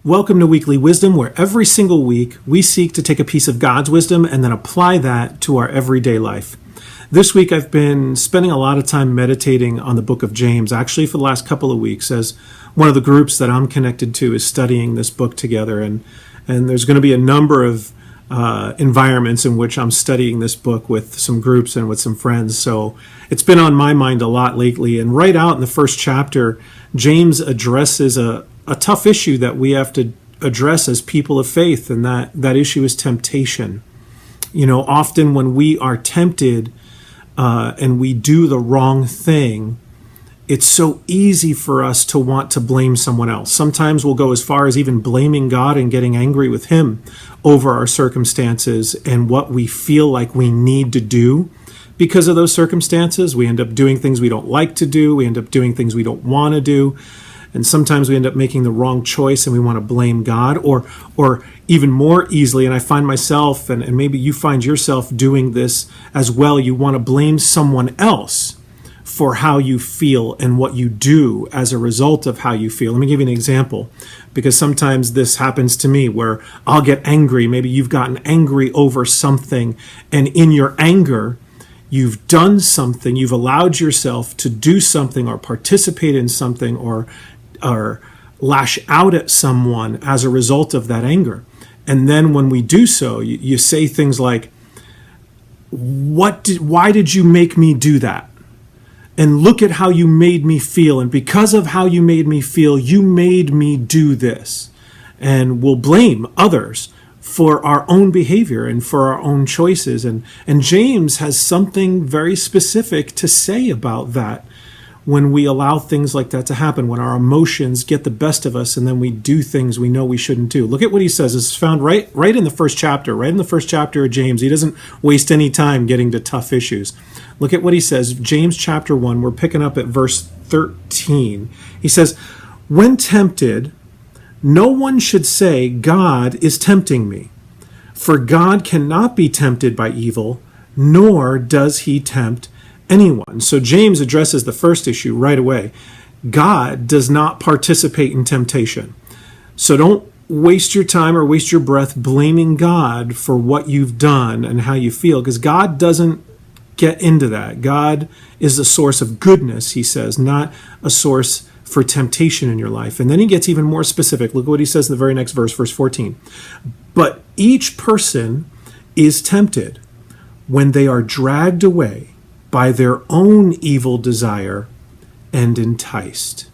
Welcome to Weekly Wisdom, where every single week we seek to take a piece of God's wisdom and then apply that to our everyday life. This week I've been spending a lot of time meditating on the book of James, actually for the last couple of weeks, as one of the groups that I'm connected to is studying this book together. And there's going to be a number of environments in which I'm studying this book with some groups and with some friends. So it's been on my mind a lot lately. And right out in the first chapter, James addresses a tough issue that we have to address as people of faith, and that issue is temptation. You know, often when we are tempted and we do the wrong thing, it's so easy for us to want to blame someone else. Sometimes we'll go as far as even blaming God and getting angry with Him over our circumstances and what we feel like we need to do because of those circumstances. We end up doing things we don't like to do. We end up doing things we don't want to do. And sometimes we end up making the wrong choice and we want to blame God, or even more easily, and I find myself, and maybe you find yourself doing this as well, you want to blame someone else for how you feel and what you do as a result of how you feel. Let me give you an example, because sometimes this happens to me where I'll get angry. Maybe you've gotten angry over something, and in your anger, you've done something, you've allowed yourself to do something or participate in something or lash out at someone as a result of that anger. And then when we do so, you say things like, why did you make me do that? And look at how you made me feel. And because of how you made me feel, you made me do this. And we'll blame others for our own behavior and for our own choices. And James has something very specific to say about that when we allow things like that to happen, when our emotions get the best of us and then we do things we know we shouldn't do. Look at what he says. It's found right in the first chapter, right in the first chapter of James. He doesn't waste any time getting to tough issues. Look at what he says. James chapter 1, we're picking up at verse 13. He says, "When tempted, no one should say, 'God is tempting me.' For God cannot be tempted by evil, nor does he tempt anyone." So James addresses the first issue right away. God does not participate in temptation. So don't waste your time or waste your breath blaming God for what you've done and how you feel, because God doesn't get into that. God is a source of goodness, he says, not a source for temptation in your life. And then he gets even more specific. Look at what he says in the very next verse, verse 14. "But each person is tempted when they are dragged away by their own evil desire and enticed."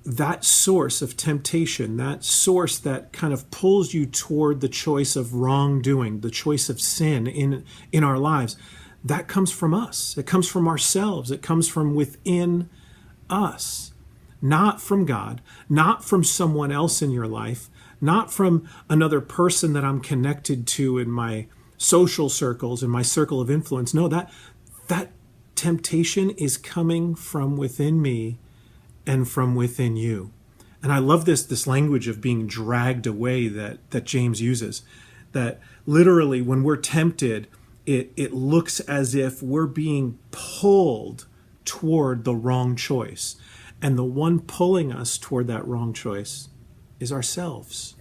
That source of temptation, that source that kind of pulls you toward the choice of wrongdoing, the choice of sin in our lives, that comes from us. It comes from ourselves. It comes from within us, not from God, not from someone else in your life, not from another person that I'm connected to in my social circles, in my circle of influence. No, that temptation is coming from within me and from within you. And I love this language of being dragged away that James uses, that literally when we're tempted, it looks as if we're being pulled toward the wrong choice. And the one pulling us toward that wrong choice is ourselves.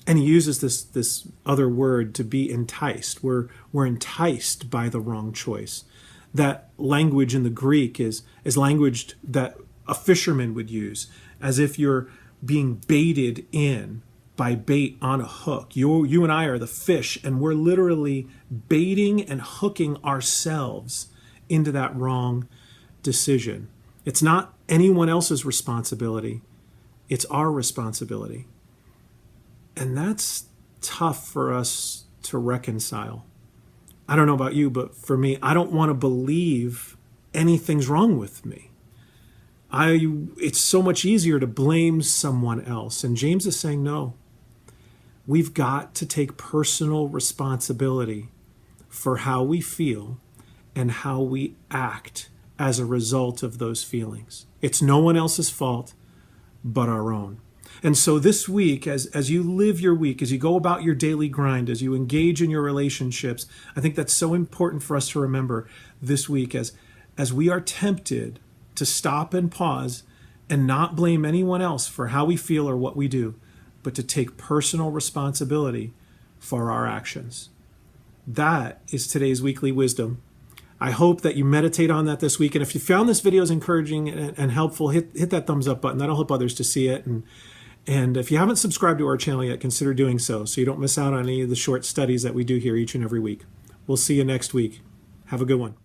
And he uses this other word to be enticed. We're enticed by the wrong choice. That language in the Greek is language that a fisherman would use, as if you're being baited in by bait on a hook. You and I are the fish, and we're literally baiting and hooking ourselves into that wrong decision. It's not anyone else's responsibility. It's our responsibility. And that's tough for us to reconcile. I don't know about you, but for me, I don't want to believe anything's wrong with me. It's so much easier to blame someone else. And James is saying, no, we've got to take personal responsibility for how we feel and how we act as a result of those feelings. It's no one else's fault but our own. And so this week, as you live your week, as you go about your daily grind, as you engage in your relationships, I think that's so important for us to remember this week as we are tempted to stop and pause and not blame anyone else for how we feel or what we do, but to take personal responsibility for our actions. That is today's weekly wisdom. I hope that you meditate on that this week. And if you found this video as encouraging and helpful, hit that thumbs up button. That'll help others to see it. And if you haven't subscribed to our channel yet, consider doing so you don't miss out on any of the short studies that we do here each and every week. We'll see you next week. Have a good one.